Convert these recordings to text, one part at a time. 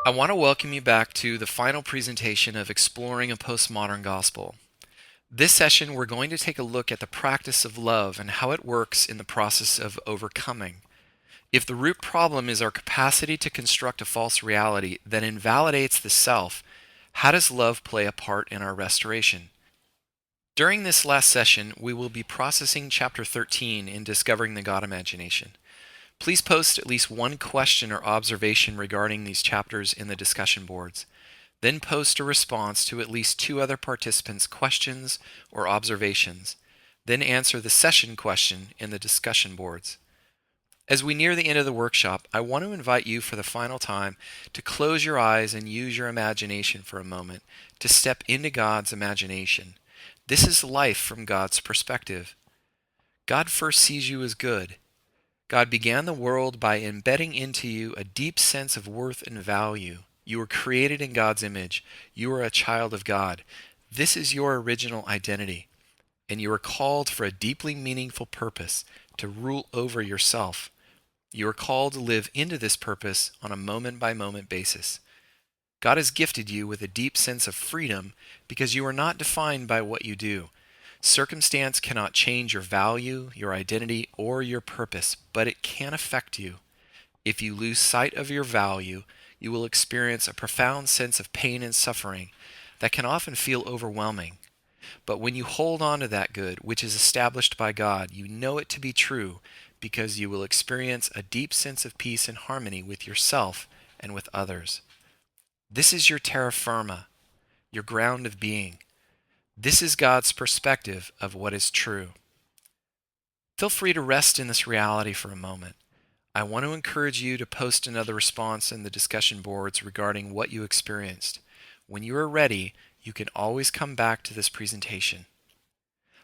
I want to welcome you back to the final presentation of Exploring a Postmodern Gospel. This session, we're going to take a look at the practice of love and how it works in the process of overcoming. If the root problem is our capacity to construct a false reality that invalidates the self, how does love play a part in our restoration? During this last session, we will be processing chapter 13 in Discovering the God Imagination. Please post at least one question or observation regarding these chapters in the discussion boards. Then post a response to at least two other participants' questions or observations. Then answer the session question in the discussion boards. As we near the end of the workshop, I want to invite you for the final time to close your eyes and use your imagination for a moment to step into God's imagination. This is life from God's perspective. God first sees you as good. God began the world by embedding into you a deep sense of worth and value. You were created in God's image. You are a child of God. This is your original identity, and you are called for a deeply meaningful purpose to rule over yourself. You are called to live into this purpose on a moment-by-moment basis. God has gifted you with a deep sense of freedom because you are not defined by what you do. Circumstance cannot change your value, your identity, or your purpose, but it can affect you. If you lose sight of your value, you will experience a profound sense of pain and suffering that can often feel overwhelming. But when you hold on to that good, which is established by God, you know it to be true because you will experience a deep sense of peace and harmony with yourself and with others. This is your terra firma, your ground of being. This is God's perspective of what is true. Feel free to rest in this reality for a moment. I want to encourage you to post another response in the discussion boards regarding what you experienced. When you are ready, you can always come back to this presentation.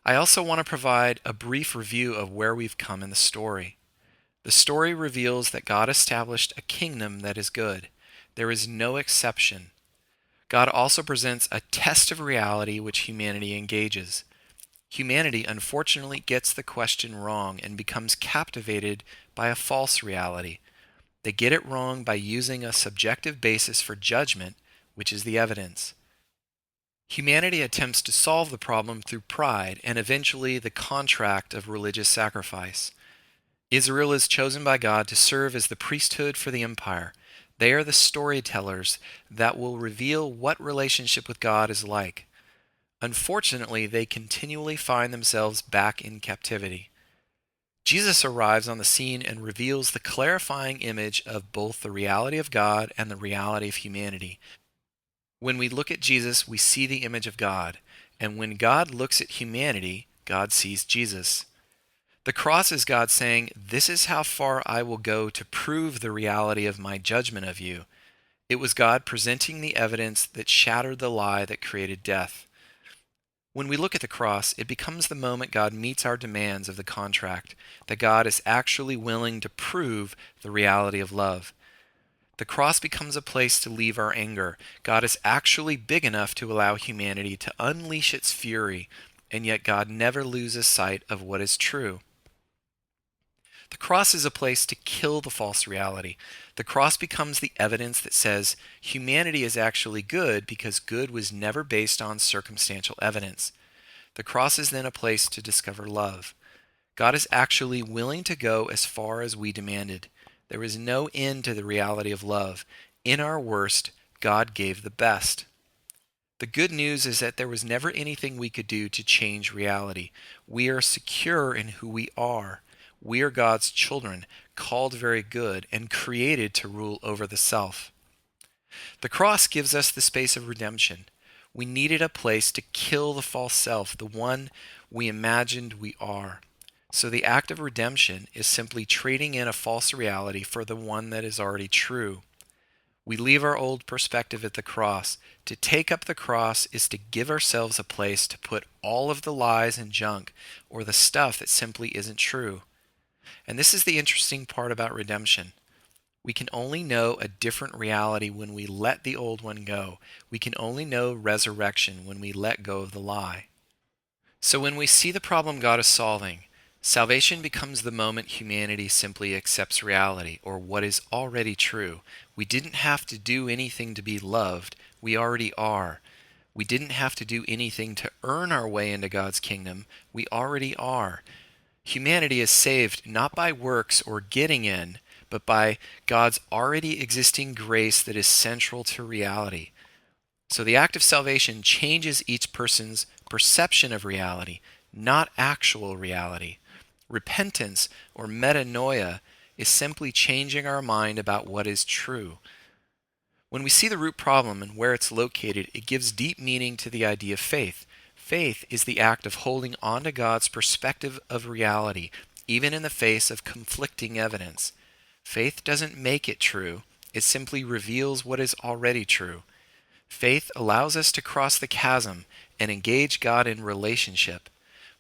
I also want to provide a brief review of where we've come in the story. The story reveals that God established a kingdom that is good. There is no exception. God also presents a test of reality which humanity engages. Humanity unfortunately gets the question wrong and becomes captivated by a false reality. They get it wrong by using a subjective basis for judgment, which is the evidence. Humanity attempts to solve the problem through pride and eventually the contract of religious sacrifice. Israel is chosen by God to serve as the priesthood for the empire. They are the storytellers that will reveal what relationship with God is like. Unfortunately, they continually find themselves back in captivity. Jesus arrives on the scene and reveals the clarifying image of both the reality of God and the reality of humanity. When we look at Jesus, we see the image of God, and when God looks at humanity, God sees Jesus. The cross is God saying, "This is how far I will go to prove the reality of my judgment of you." It was God presenting the evidence that shattered the lie that created death. When we look at the cross, it becomes the moment God meets our demands of the contract, that God is actually willing to prove the reality of love. The cross becomes a place to leave our anger. God is actually big enough to allow humanity to unleash its fury, and yet God never loses sight of what is true. The cross is a place to kill the false reality. The cross becomes the evidence that says humanity is actually good because good was never based on circumstantial evidence. The cross is then a place to discover love. God is actually willing to go as far as we demanded. There is no end to the reality of love. In our worst, God gave the best. The good news is that there was never anything we could do to change reality. We are secure in who we are. We are God's children, called very good, and created to rule over the self. The cross gives us the space of redemption. We needed a place to kill the false self, the one we imagined we are. So the act of redemption is simply trading in a false reality for the one that is already true. We leave our old perspective at the cross. To take up the cross is to give ourselves a place to put all of the lies and junk, or the stuff that simply isn't true. And this is the interesting part about redemption. We can only know a different reality when we let the old one go. We can only know resurrection when we let go of the lie. So when we see the problem God is solving, Salvation becomes the moment humanity simply accepts reality, or what is already true. We didn't have to do anything to be loved. We already are. We didn't have to do anything to earn our way into God's kingdom. We already are. Humanity is saved not by works or getting in, but by God's already existing grace that is central to reality. So the act of salvation changes each person's perception of reality, not actual reality. Repentance, or metanoia, is simply changing our mind about what is true. When we see the root problem and where it's located, it gives deep meaning to the idea of faith. Faith is the act of holding on to God's perspective of reality, even in the face of conflicting evidence. Faith doesn't make it true, it simply reveals what is already true. Faith allows us to cross the chasm and engage God in relationship.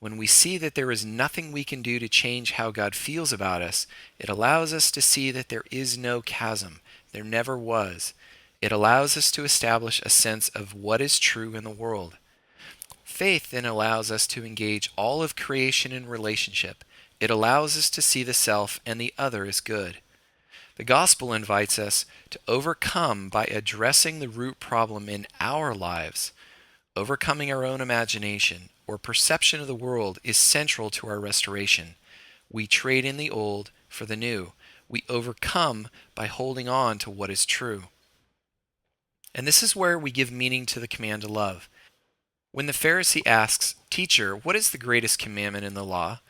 When we see that there is nothing we can do to change how God feels about us, it allows us to see that there is no chasm. There never was. It allows us to establish a sense of what is true in the world. Faith then allows us to engage all of creation in relationship. It allows us to see the self and the other as good. The gospel invites us to overcome by addressing the root problem in our lives. Overcoming our own imagination or perception of the world is central to our restoration. We trade in the old for the new. We overcome by holding on to what is true. And this is where we give meaning to the command to love. When the Pharisee asks, "Teacher, what is the greatest commandment in the law?"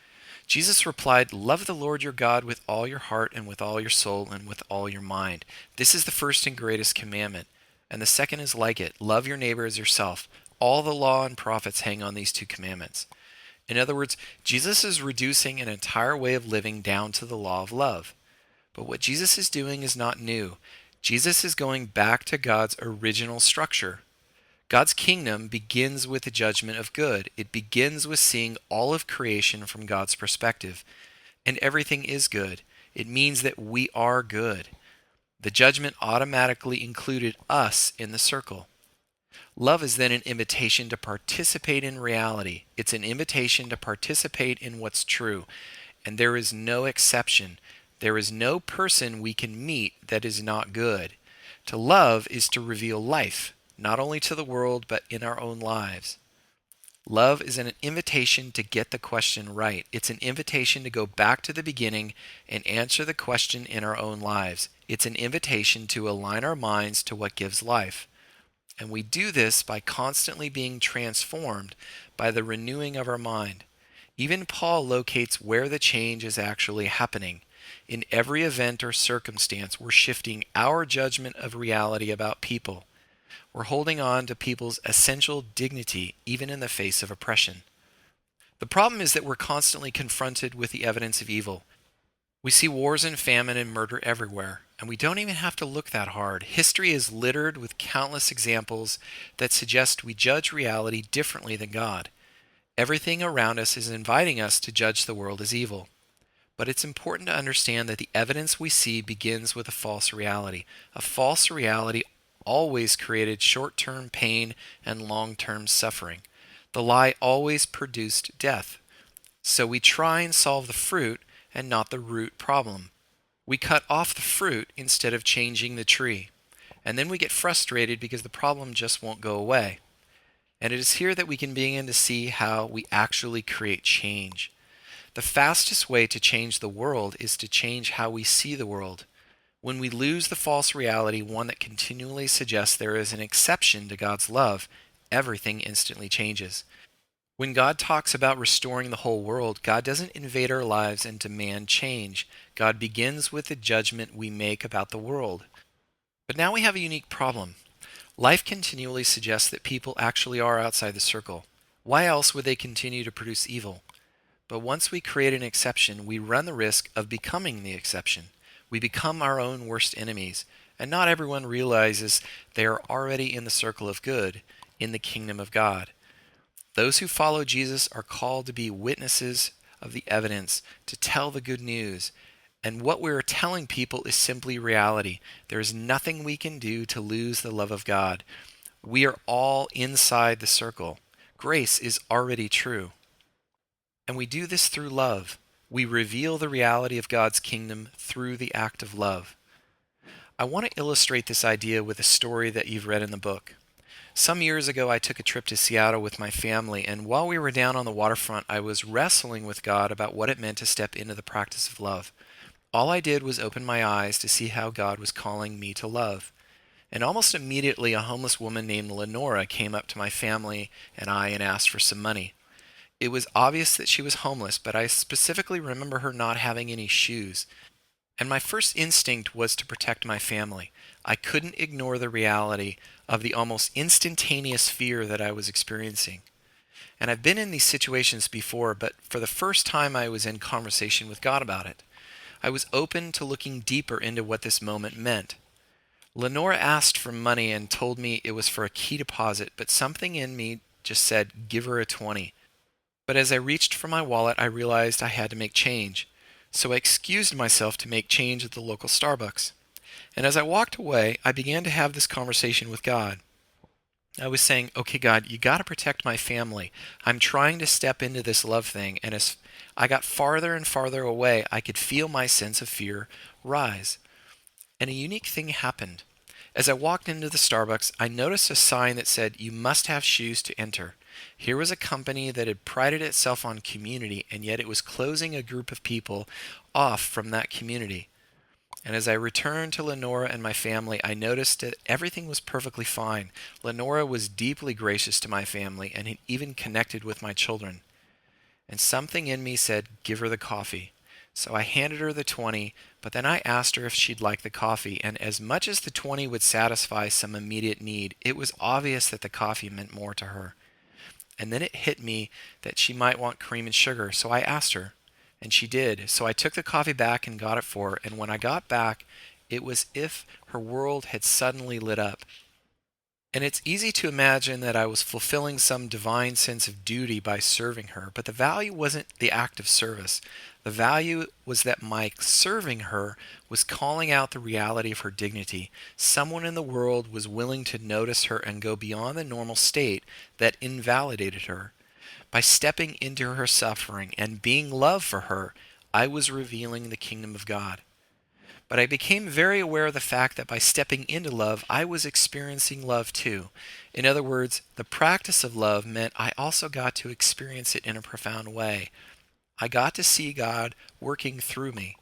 Jesus replied, "Love the Lord your God with all your heart and with all your soul and with all your mind. This is the first and greatest commandment. And the second is like it. Love your neighbor as yourself. All the law and prophets hang on these two commandments." In other words, Jesus is reducing an entire way of living down to the law of love. But what Jesus is doing is not new. Jesus is going back to God's original structure. God's kingdom begins with the judgment of good. It begins with seeing all of creation from God's perspective. And everything is good. It means that we are good. The judgment automatically included us in the circle. Love is then an invitation to participate in reality. It's an invitation to participate in what's true. And there is no exception. There is no person we can meet that is not good. To love is to reveal life, not only to the world, but in our own lives. Love is an invitation to get the question right. It's an invitation to go back to the beginning and answer the question in our own lives. It's an invitation to align our minds to what gives life. And we do this by constantly being transformed by the renewing of our mind. Even Paul locates where the change is actually happening. In every event or circumstance, we're shifting our judgment of reality about people. We're holding on to people's essential dignity, even in the face of oppression. The problem is that we're constantly confronted with the evidence of evil. We see wars and famine and murder everywhere, and we don't even have to look that hard. History is littered with countless examples that suggest we judge reality differently than God. Everything around us is inviting us to judge the world as evil. But it's important to understand that the evidence we see begins with a false reality. A false reality always created short-term pain and long-term suffering. The lie always produced death. So we try and solve the fruit and not the root problem. We cut off the fruit instead of changing the tree. And then we get frustrated because the problem just won't go away. And it is here that we can begin to see how we actually create change. The fastest way to change the world is to change how we see the world. When we lose the false reality, one that continually suggests there is an exception to God's love, everything instantly changes. When God talks about restoring the whole world, God doesn't invade our lives and demand change. God begins with the judgment we make about the world. But now we have a unique problem. Life continually suggests that people actually are outside the circle. Why else would they continue to produce evil? But once we create an exception, we run the risk of becoming the exception. We become our own worst enemies, and not everyone realizes they are already in the circle of good, in the kingdom of God. Those who follow Jesus are called to be witnesses of the evidence, to tell the good news. And what we're telling people is simply reality. There is nothing we can do to lose the love of God. We are all inside the circle. Grace is already true. And we do this through love. We reveal the reality of God's kingdom through the act of love. I want to illustrate this idea with a story that you've read in the book. Some years ago, I took a trip to Seattle with my family, and while we were down on the waterfront, I was wrestling with God about what it meant to step into the practice of love. All I did was open my eyes to see how God was calling me to love. And almost immediately, a homeless woman named Lenora came up to my family and I and asked for some money. It was obvious that she was homeless, but I specifically remember her not having any shoes. And my first instinct was to protect my family. I couldn't ignore the reality of the almost instantaneous fear that I was experiencing. And I've been in these situations before, but for the first time I was in conversation with God about it. I was open to looking deeper into what this moment meant. Lenora asked for money and told me it was for a key deposit, but something in me just said, give her a 20. But as I reached for my wallet, I realized I had to make change. So I excused myself to make change at the local Starbucks. And as I walked away, I began to have this conversation with God. I was saying, okay, God, you got to protect my family. I'm trying to step into this love thing. And as I got farther and farther away, I could feel my sense of fear rise. And a unique thing happened. As I walked into the Starbucks, I noticed a sign that said, you must have shoes to enter. Here was a company that had prided itself on community, and yet it was closing a group of people off from that community. And as I returned to Lenora and my family, I noticed that everything was perfectly fine. Lenora was deeply gracious to my family and had even connected with my children. And something in me said, give her the coffee. So I handed her the 20, but then I asked her if she'd like the coffee, and as much as the 20 would satisfy some immediate need, it was obvious that the coffee meant more to her. And then it hit me that she might want cream and sugar, so I asked her, and she did. So I took the coffee back and got it for her, and when I got back, it was as if her world had suddenly lit up. And it's easy to imagine that I was fulfilling some divine sense of duty by serving her, but the value wasn't the act of service. The value was that my serving her was calling out the reality of her dignity. Someone in the world was willing to notice her and go beyond the normal state that invalidated her. By stepping into her suffering and being love for her, I was revealing the kingdom of God. But I became very aware of the fact that by stepping into love, I was experiencing love too. In other words, the practice of love meant I also got to experience it in a profound way. I got to see God working through me.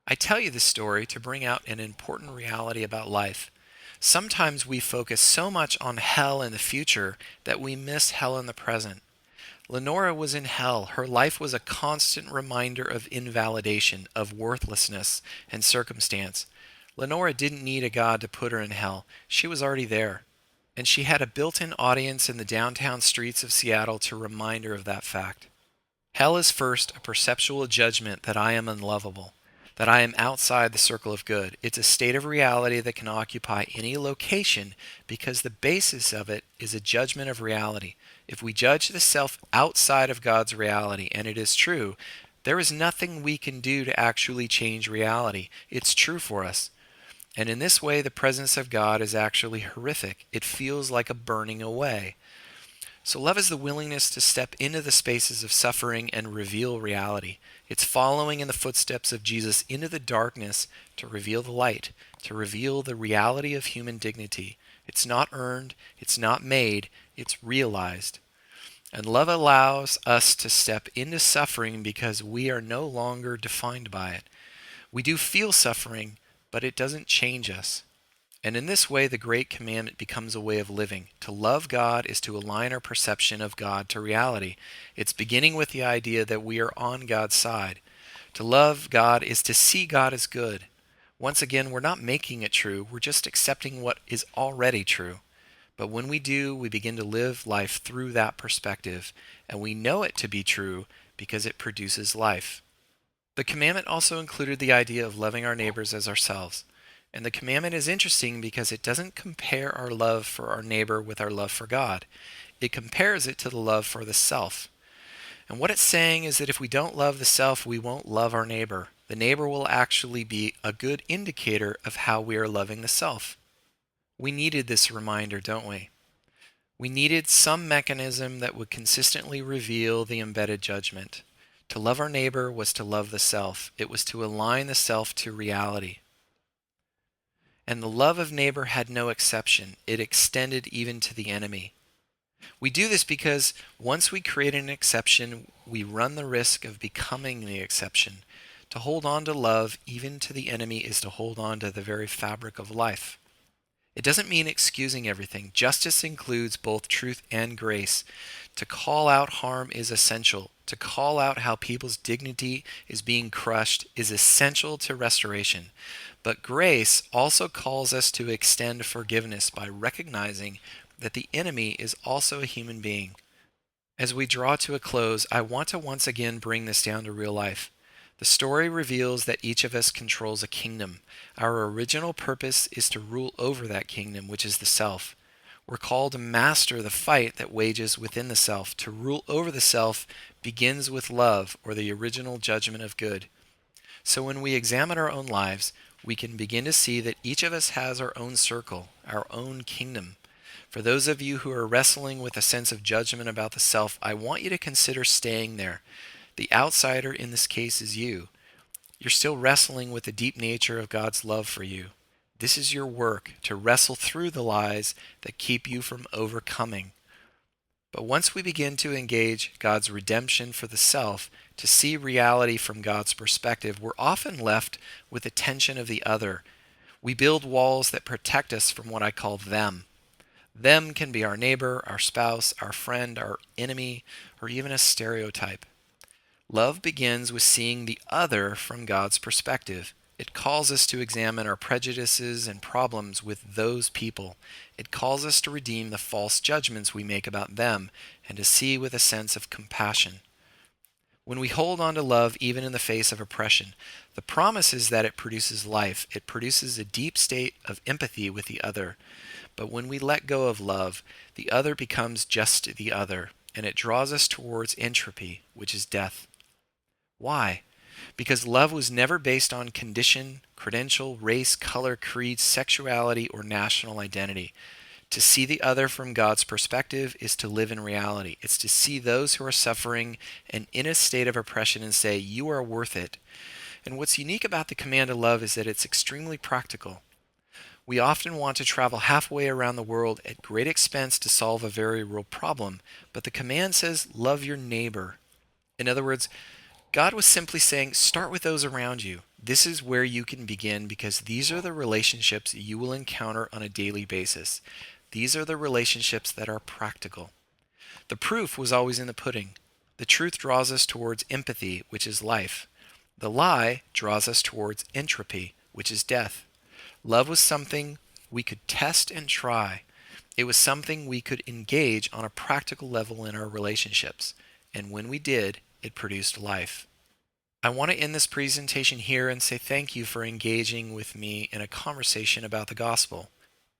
I tell you this story to bring out an important reality about life. Sometimes we focus so much on hell in the future that we miss hell in the present. Lenora was in hell. Her life was a constant reminder of invalidation, of worthlessness and circumstance. Lenora didn't need a God to put her in hell. She was already there. And she had a built-in audience in the downtown streets of Seattle to remind her of that fact. Hell is first a perceptual judgment that I am unlovable, that I am outside the circle of good. It's a state of reality that can occupy any location because the basis of it is a judgment of reality. If we judge the self outside of God's reality, and it is true, there is nothing we can do to actually change reality. It's true for us. And in this way, the presence of God is actually horrific. It feels like a burning away. So love is the willingness to step into the spaces of suffering and reveal reality. It's following in the footsteps of Jesus into the darkness to reveal the light, to reveal the reality of human dignity. It's not earned, it's not made, it's realized. And love allows us to step into suffering because we are no longer defined by it. We do feel suffering, but it doesn't change us. And in this way, the great commandment becomes a way of living. To love God is to align our perception of God to reality. It's beginning with the idea that we are on God's side. To love God is to see God as good. Once again, we're not making it true, we're just accepting what is already true. But when we do, we begin to live life through that perspective, and we know it to be true because it produces life. The commandment also included the idea of loving our neighbors as ourselves. And the commandment is interesting because it doesn't compare our love for our neighbor with our love for God. It compares it to the love for the self. And what it's saying is that if we don't love the self, we won't love our neighbor. The neighbor will actually be a good indicator of how we are loving the self. We needed this reminder, don't we? We needed some mechanism that would consistently reveal the embedded judgment. To love our neighbor was to love the self. It was to align the self to reality. And the love of neighbor had no exception. It extended even to the enemy. We do this because once we create an exception, we run the risk of becoming the exception. To hold on to love, even to the enemy, is to hold on to the very fabric of life. It doesn't mean excusing everything. Justice includes both truth and grace. To call out harm is essential. To call out how people's dignity is being crushed is essential to restoration. But grace also calls us to extend forgiveness by recognizing that the enemy is also a human being. As we draw to a close, I want to once again bring this down to real life. The story reveals that each of us controls a kingdom. Our original purpose is to rule over that kingdom, which is the self. We're called to master the fight that wages within the self. To rule over the self begins with love, or the original judgment of good. So when we examine our own lives, we can begin to see that each of us has our own circle, our own kingdom. For those of you who are wrestling with a sense of judgment about the self, I want you to consider staying there. The outsider in this case is you. You're still wrestling with the deep nature of God's love for you. This is your work, to wrestle through the lies that keep you from overcoming. But once we begin to engage God's redemption for the self, to see reality from God's perspective, we're often left with the tension of the other. We build walls that protect us from what I call them. Them can be our neighbor, our spouse, our friend, our enemy, or even a stereotype. Love begins with seeing the other from God's perspective. It calls us to examine our prejudices and problems with those people. It calls us to redeem the false judgments we make about them and to see with a sense of compassion. When we hold on to love even in the face of oppression, the promise is that it produces life. It produces a deep state of empathy with the other. But when we let go of love, the other becomes just the other, and it draws us towards entropy, which is death. Why? Because love was never based on condition, credential, race, color, creed, sexuality, or national identity. To see the other from God's perspective is to live in reality. It's to see those who are suffering and in a state of oppression and say, "You are worth it." And what's unique about the command to love is that it's extremely practical. We often want to travel halfway around the world at great expense to solve a very real problem, but the command says, "Love your neighbor." In other words, God was simply saying, start with those around you. This is where you can begin because these are the relationships you will encounter on a daily basis. These are the relationships that are practical. The proof was always in the pudding. The truth draws us towards empathy, which is life. The lie draws us towards entropy, which is death. Love was something we could test and try. It was something we could engage on a practical level in our relationships. And when we did, it produced life. I want to end this presentation here and say thank you for engaging with me in a conversation about the gospel.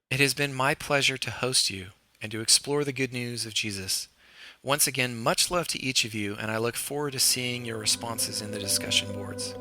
It has been my pleasure to host you and to explore the good news of Jesus. Once again, much love to each of you, and I look forward to seeing your responses in the discussion boards.